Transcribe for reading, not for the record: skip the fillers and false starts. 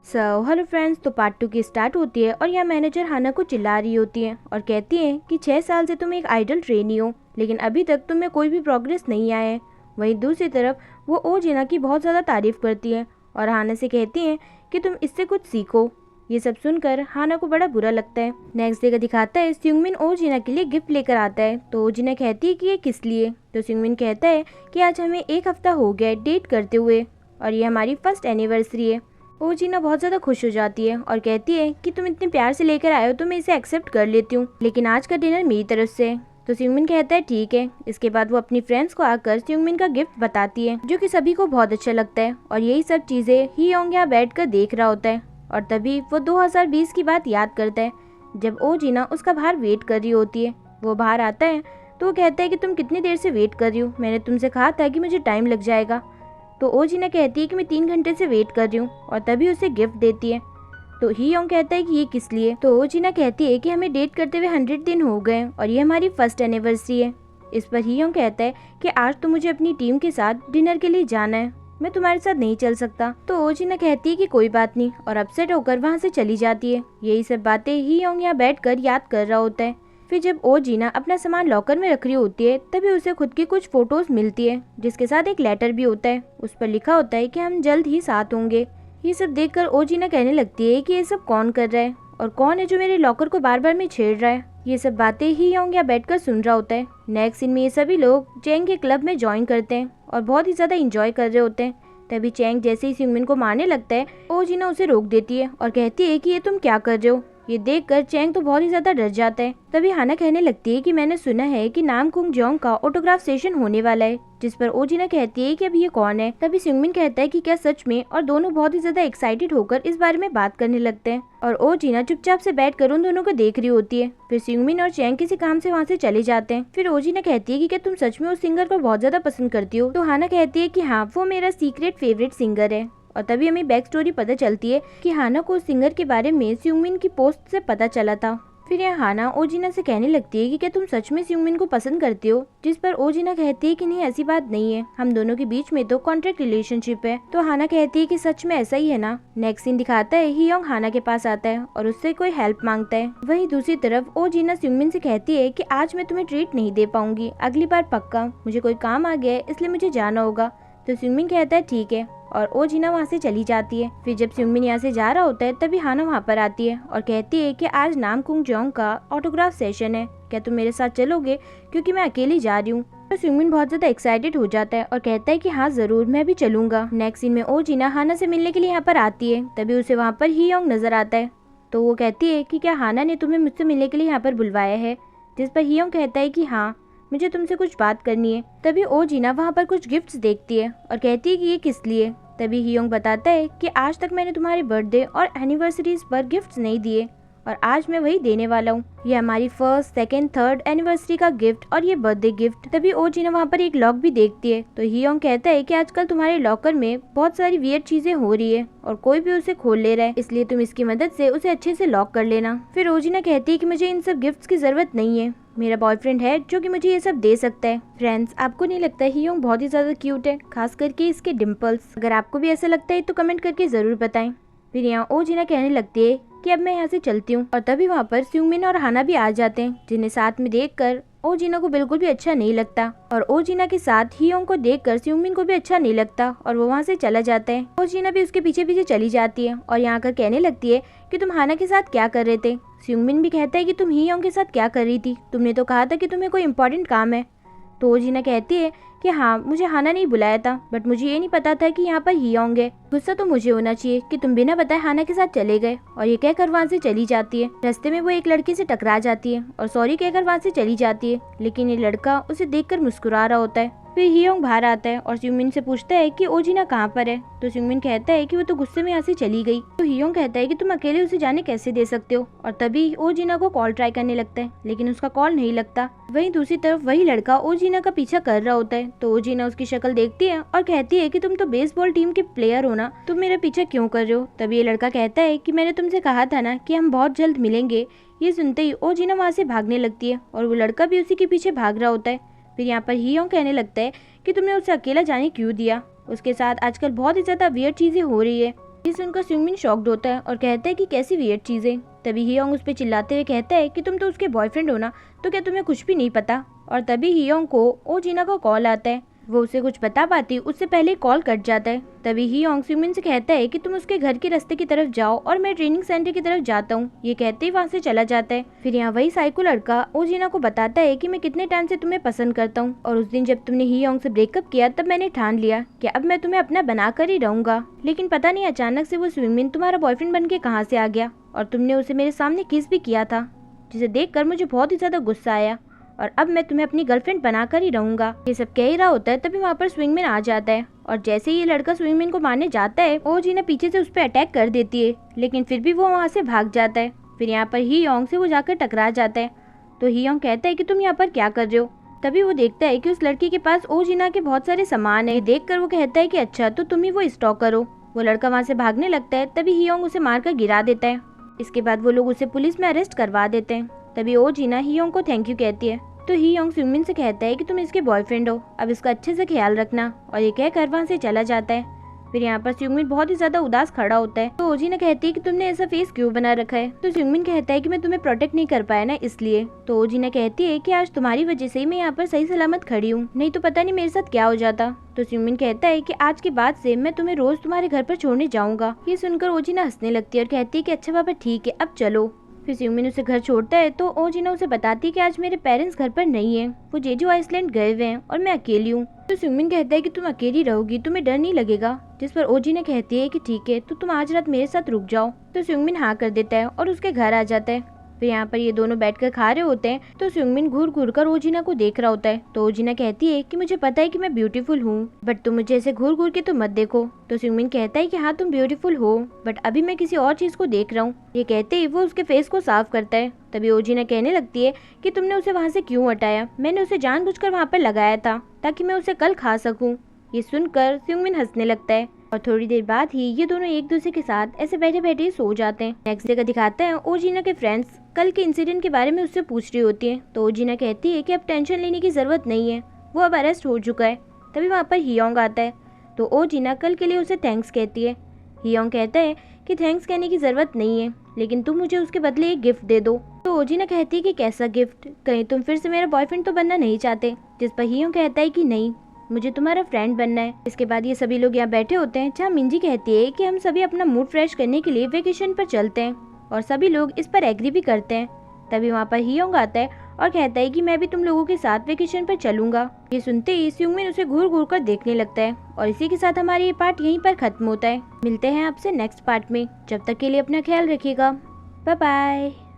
Hello friends, तो part 2 की start होती है और यहाँ मैनेजर हाना को चिल्ला रही होती है और कहती है कि 6 साल से तुम एक आइडल ट्रेनी हो, लेकिन अभी तक तुम में कोई भी प्रोग्रेस नहीं आया है। वहीं दूसरी तरफ वो ओ जिना की बहुत ज़्यादा तारीफ करती है और हाना से कहती हैं कि तुम इससे कुछ सीखो। ये सब सुनकर हाना को बड़ा बुरा लगता है। नेक्स्ट डे का दिखाता है, स्यूंगमिन ओ जिना के लिए गिफ्ट लेकर आता है तो ओ जिना कहती है कि ये किस लिए। तो स्यूंगमिन कहता है कि आज हमें 1 हफ्ता हो गया है डेट करते हुए और ये हमारी फर्स्ट एनिवर्सरी है। ओ जीना बहुत ज़्यादा खुश हो जाती है और कहती है कि तुम इतने प्यार से लेकर आए हो तो मैं इसे एक्सेप्ट कर लेती हूँ, लेकिन आज का डिनर मेरी तरफ से है। तो स्यूंगमिन कहता है ठीक है। इसके बाद वो अपनी फ्रेंड्स को आकर स्यूंगमिन का गिफ्ट बताती है, जो कि सभी को बहुत अच्छा लगता है और यही सब चीज़ें ही योंग यहाँ बैठ कर देख रहा होता है। और तभी वो 2020 की बात याद करता है, जब ओ जीना उसका बाहर वेट कर रही होती है। वो बाहर आता है तो वो कहता है कि तुम कितनी देर से वेट कर रही हो, मैंने तुमसे कहा था कि मुझे टाइम लग जाएगा। तो ओ जीना कहती है कि मैं 3 घंटे से वेट कर रही हूँ और तभी उसे गिफ्ट देती है। तो ही योंग कहता है कि ये किस लिए। तो ओ जीना कहती है कि हमें डेट करते हुए 100 दिन हो गए और ये हमारी फर्स्ट एनिवर्सरी है। इस पर ही योंग कहता है कि आज तो मुझे अपनी टीम के साथ डिनर के लिए जाना है, मैं तुम्हारे साथ नहीं चल सकता। तो ओ जीना कहती है कि कोई बात नहीं और अपसेट होकर वहाँ से चली जाती है। यही सब बातें ही योंग यहाँ बैठ कर याद कर रहा होता है। फिर जब ओ जीना अपना सामान लॉकर में रख रही होती है तभी उसे खुद की कुछ फोटोज मिलती है, जिसके साथ एक लेटर भी होता है। उस पर लिखा होता है कि हम जल्द ही साथ होंगे। ये सब देखकर ओ जीना कहने लगती है कि ये सब कौन कर रहा है और कौन है जो मेरे लॉकर को बार बार में छेड़ रहा है। ये सब बातें ही योंग या बैठकर सुन रहा होता है। नेक्स्ट सीन में ये सभी लोग चैंग के क्लब में ज्वाइन करते हैं और बहुत ही ज्यादा इंजॉय कर रहे होते हैं। तभी चैंग जैसे ही स्यूंगमिन को मारने लगता है, ओ जीना उसे रोक देती है और कहती है कि ये तुम क्या कर रहे हो। ये देखकर चैंग तो बहुत ही ज्यादा डर जाता है। तभी हाना कहने लगती है कि मैंने सुना है कि नामकुंग जोंग का ऑटोग्राफ सेशन होने वाला है, जिस पर ओ जीना कहती है कि अब ये कौन है। तभी स्यूंगमिन कहता है कि क्या सच में, और दोनों बहुत ही ज्यादा एक्साइटेड होकर इस बारे में बात करने लगते हैं और ओ जीना चुपचाप से बैठकर उन दोनों को देख रही होती है। फिर स्यूंगमिन और चैंग किसी काम से वहाँ से चले जाते हैं। फिर ओ जीना कहती है कि क्या तुम सच में उस सिंगर को बहुत ज्यादा पसंद करती हो। तो हाना कहती है कि हाँ, वो मेरा सीक्रेट फेवरेट सिंगर है। और तभी हमें बैक स्टोरी पता चलती है कि हाना को उस सिंगर के बारे में स्यूंगमिन की पोस्ट से पता चला था। फिर यहाँ हाना ओ जीना से कहने लगती है कि क्या तुम सच में स्यूंगमिन को पसंद करती हो, जिस पर ओ जीना कहती है कि नहीं, ऐसी बात नहीं है, हम दोनों के बीच में तो कॉन्ट्रैक्ट रिलेशनशिप है। तो हाना कहती है कि सच में ऐसा ही है ना। नेक्स्ट सीन दिखाता है, ही योंग हाना के पास आता है और उससे कोई हेल्प मांगता है। वहीं दूसरी तरफ ओ जीना स्यूंगमिन से कहती है कि आज मैं तुम्हें ट्रीट नहीं दे पाऊंगी, अगली बार पक्का, मुझे कोई काम आ गया है इसलिए मुझे जाना होगा। तो स्यूंगमिन कहता है ठीक है और ओ जीना वहाँ से चली जाती है। फिर जब स्यूंगमिन यहाँ से जा रहा होता है तभी हाना वहाँ पर आती है और कहती है कि आज नामकुंग जोंग का ऑटोग्राफ सेशन है, क्या तुम मेरे साथ चलोगे, क्योंकि मैं अकेली जा रही हूँ। तो स्यूंगमिन बहुत ज्यादा एक्साइटेड हो जाता है और कहता है कि हाँ जरूर, मैं भी चलूंगा। नेक्स्ट सीन में ओ जीना हाना से मिलने के लिए यहाँ पर आती है। तभी उसे वहाँ पर ही योंग नजर आता है। तो वो कहती है कि क्या हाना ने तुम्हें मुझसे मिलने के लिए यहाँ पर बुलवाया है, जिस पर ही योंग कहता है कि हाँ, मुझे तुमसे कुछ बात करनी है। तभी ओ जीना वहाँ पर कुछ गिफ्ट्स देखती है और कहती है कि ये किस लिए। तभी ही योंग बताता है कि आज तक मैंने तुम्हारे बर्थडे और एनिवर्सरीज पर गिफ्ट्स नहीं दिए और आज मैं वही देने वाला हूँ। ये हमारी फर्स्ट, सेकेंड, थर्ड एनिवर्सरी का गिफ्ट और ये बर्थडे गिफ्ट। तभी ओ जीना वहाँ पर एक लॉक भी देखती है। तो ही योंग कहता है कि आजकल तुम्हारे लॉकर में बहुत सारी वियर्ड चीजें हो रही है और कोई भी उसे खोल ले रहा है, इसलिए तुम इसकी मदद से उसे अच्छे से लॉक कर लेना। फिर ओ जीना कहती है कि मुझे इन सब गिफ्ट्स की जरूरत नहीं है, मेरा बॉयफ्रेंड है जो कि मुझे ये सब दे सकता है। फ्रेंड्स, आपको नहीं लगता ही योंग बहुत ही ज्यादा क्यूट है, खास करके इसके डिम्पल्स। अगर आपको भी ऐसा लगता है तो कमेंट करके जरूर बताएं। फिर यहाँ ओ जीना कहने लगती है कि अब मैं यहाँ से चलती हूँ और तभी वहाँ पर स्यूंगमिन और हाना भी आ जाते हैं, जिन्हें साथ में देखकर ओ जीना को बिल्कुल भी अच्छा नहीं लगता और ओ जीना के साथ ही योंग को देखकर स्यूंगमिन को भी अच्छा नहीं लगता और वो वहाँ से चला जाता है। ओ जीना भी उसके पीछे पीछे चली जाती है और यहाँ आकर कहने लगती है कि तुम हाना के साथ क्या कर रहे थे। स्यूंगमिन भी कहता है कि तुम ही योंग के साथ क्या कर रही थी, तुमने तो कहा था कि तुम्हें कोई इम्पोर्टेंट काम है। तो ओ जीना कहती है कि हाँ, मुझे हाना नहीं बुलाया था, बट मुझे ये नहीं पता था कि यहाँ पर ही योंग है। गुस्सा तो मुझे होना चाहिए कि तुम बिना बताए हाना के साथ चले गए। और ये कहकर वहाँ से चली जाती है। रास्ते में वो एक लड़के से टकरा जाती है और सॉरी कहकर वहाँ से चली जाती है, लेकिन ये लड़का उसे देखकर मुस्कुरा रहा होता है। फिर ही योंग बाहर आता है और स्यूंगमिन से पूछता है कि ओ जीना कहाँ पर है। तो स्यूंगमिन कहता है कि वो तो गुस्से में यहाँ से चली गई। तो ही योंग कहता है कि तुम अकेले उसे जाने कैसे दे सकते हो। और तभी ओ जीना को कॉल ट्राई करने लगता है, लेकिन उसका कॉल नहीं लगता। वहीं दूसरी तरफ वही लड़का ओ जीना का पीछा कर रहा होता है। तो ओ जीना उसकी शक्ल देखती है और कहती है कि तुम तो बेसबॉल टीम के प्लेयर हो ना, तुम मेरा पीछा क्यों कर रहे हो। तभी ये लड़का कहता है कि मैंने तुमसे कहा था ना कि हम बहुत जल्द मिलेंगे। ये सुनते ही ओ जीना वहाँ से भागने लगती है और वो लड़का भी उसी के पीछे भाग रहा होता है। फिर यहाँ पर ही योंग कहने लगता है कि तुमने उसे अकेला जाने क्यों दिया, उसके साथ आजकल बहुत ही ज्यादा वियर्ड चीजें हो रही है। ये सुनकर स्यूमिन शॉक्ड होता है और कहता है कि कैसी वियर्ड चीजें। तभी हियोंग उस पर चिल्लाते हुए कहता है कि तुम तो उसके बॉयफ्रेंड हो ना, तो क्या तुम्हें कुछ भी नहीं पता। और तभी हियोंग को ओजिना का कॉल आता है। वो उसे कुछ बता पाती उससे पहले कॉल कट जाता है। तभी हियोंग स्यूमिन से कहता है कि तुम उसके घर के रास्ते की तरफ जाओ और मैं ट्रेनिंग सेंटर की तरफ जाता हूँ। ये कहते ही वहाँ से चला जाता है। फिर यहाँ वही साइको लड़का ओजिना को बताता है कि मैं कितने टाइम से तुम्हें पसंद करता हूँ और उस दिन जब तुमने हियोंग से ब्रेकअप किया तब मैंने ठान लिया कि अब मैं तुम्हें अपना बना कर ही रहूंगा। लेकिन पता नहीं अचानक से वो स्यूमिन तुम्हारा बॉयफ्रेंड बन के कहाँ से आ गया और तुमने उसे मेरे सामने किस भी किया था, जिसे देखकर मुझे बहुत ही ज्यादा गुस्सा आया और अब मैं तुम्हें अपनी गर्लफ्रेंड बनाकर ही रहूंगा। ये सब कह ही रहा होता है तभी वहाँ पर स्विंगमैन आ जाता है और जैसे ही ये लड़का स्विंगमैन को मारने जाता है ओजिना पीछे से उस पर अटैक कर देती है, लेकिन फिर भी वो वहाँ से भाग जाता है। फिर यहाँ पर हियोंग से वो जाकर टकरा जाता है। तो हियोंग कहता है कि तुम यहाँ पर क्या कर रहे हो। तभी वो देखता है कि उस लड़की के पास ओजिना के बहुत सारे सामान है। देख कर वो कहता है कि अच्छा तो तुम ही वो स्टॉकर हो। वो लड़का वहाँ से भागने लगता है तभी हियोंग उसे मारकर गिरा देता है। इसके बाद वो लोग उसे पुलिस में अरेस्ट करवा देते हैं। तभी ओजिना हियोंग को थैंक यू कहती है। तो हियोंग स्यूमिन से कहता है कि तुम इसके बॉयफ्रेंड हो, अब इसका अच्छे से ख्याल रखना, और ये कहकर वहाँ से चला जाता है। फिर यहाँ पर स्यूमिन बहुत ही ज्यादा उदास खड़ा होता है। तो ओजिना कहती है कि तुमने ऐसा फेस क्यों बना रखा है। तो स्यूमिन कहता है कि मैं तुम्हें प्रोटेक्ट नहीं कर पाया ना इसलिए। तो ओजिना कहती है कि आज तुम्हारी वजह से ही मैं यहाँ पर सही सलामत खड़ी हूँ, नहीं तो पता नहीं मेरे साथ क्या हो जाता। तो स्यूमिन कहता है कि आज के बाद से मैं तुम्हें रोज तुम्हारे घर पर छोड़ने जाऊंगा। ये सुनकर ओजिना हंसने लगती है और कहती है कि अच्छा पापा ठीक है, अब चलो। फिर स्यूमिन उसे घर छोड़ता है तो ओजिना उसे बताती है कि आज मेरे पेरेंट्स घर पर नहीं है, वो जेजू आइसलैंड गए हुए हैं और मैं अकेली हूँ। तो स्यूमिन कहता है कि तुम अकेली रहोगी, तुम्हें डर नहीं लगेगा। जिस पर ओजिना कहती है कि ठीक है तो तुम आज रात मेरे साथ रुक जाओ। तो स्यूमिन हाँ कर देता है और उसके घर आ जाता है। फिर यहाँ पर ये दोनों बैठकर खा रहे होते हैं तो स्यूमिन घूर घूर कर ओजिना को देख रहा होता है। तो ओजिना कहती है कि मुझे पता है कि मैं ब्यूटीफुल हूँ, बट तुम मुझे ऐसे घूर घूर के तो मत देखो। तो स्यूमिन कहता है कि हाँ तुम ब्यूटीफुल हो, बट अभी मैं किसी और चीज को देख रहा हूँ। ये कहते ही वो उसके फेस को साफ करता है। तभी ओजिना कहने लगती है कि तुमने उसे वहाँ से क्यों हटाया, मैंने उसे जानबूझकर वहाँ पर लगाया था ताकि मैं उसे कल खा सकूँ। ये सुनकर स्यूमिन हंसने लगता है और थोड़ी देर बाद ही ये दोनों एक दूसरे के साथ ऐसे बैठे बैठे सो जाते हैं। नेक्स्ट डे का दिखाते हैं ओजिना के फ्रेंड्स कल के इंसिडेंट के बारे में उससे पूछ रही होती है। तो ओजिना कहती है कि अब टेंशन लेने की जरूरत नहीं है, वो अब अरेस्ट हो चुका है। तभी वहाँ पर हियोंग आता है तो ओजिना कल के लिए उसे थैंक्स कहती है। हियोंग कहता है कि थैंक्स कहने की जरूरत नहीं है, लेकिन तुम मुझे उसके बदले एक गिफ्ट दे दो। तो ओजिना कहती है कि कैसा गिफ्ट, कहीं तुम फिर से मेरा बॉयफ्रेंड तो बनना नहीं चाहते। जिस पर हियोंग कहता है कि नहीं, मुझे तुम्हारा फ्रेंड बनना है। इसके बाद ये सभी लोग यहाँ बैठे होते हैं जहाँ मिंजी कहती है कि हम सभी अपना मूड फ्रेश करने के लिए वेकेशन पर चलते हैं और सभी लोग इस पर एग्री भी करते हैं। तभी वहाँ पर हियोंग आता है और कहता है कि मैं भी तुम लोगों के साथ वेकेशन पर चलूंगा। ये सुनते ही स्यूमिन उसे घूर घूर कर देखने लगता है और इसी के साथ हमारा ये पार्ट यहीं पर खत्म होता है। मिलते हैं आपसे नेक्स्ट पार्ट में, जब तक के लिए अपना ख्याल रखिएगा। Bye bye.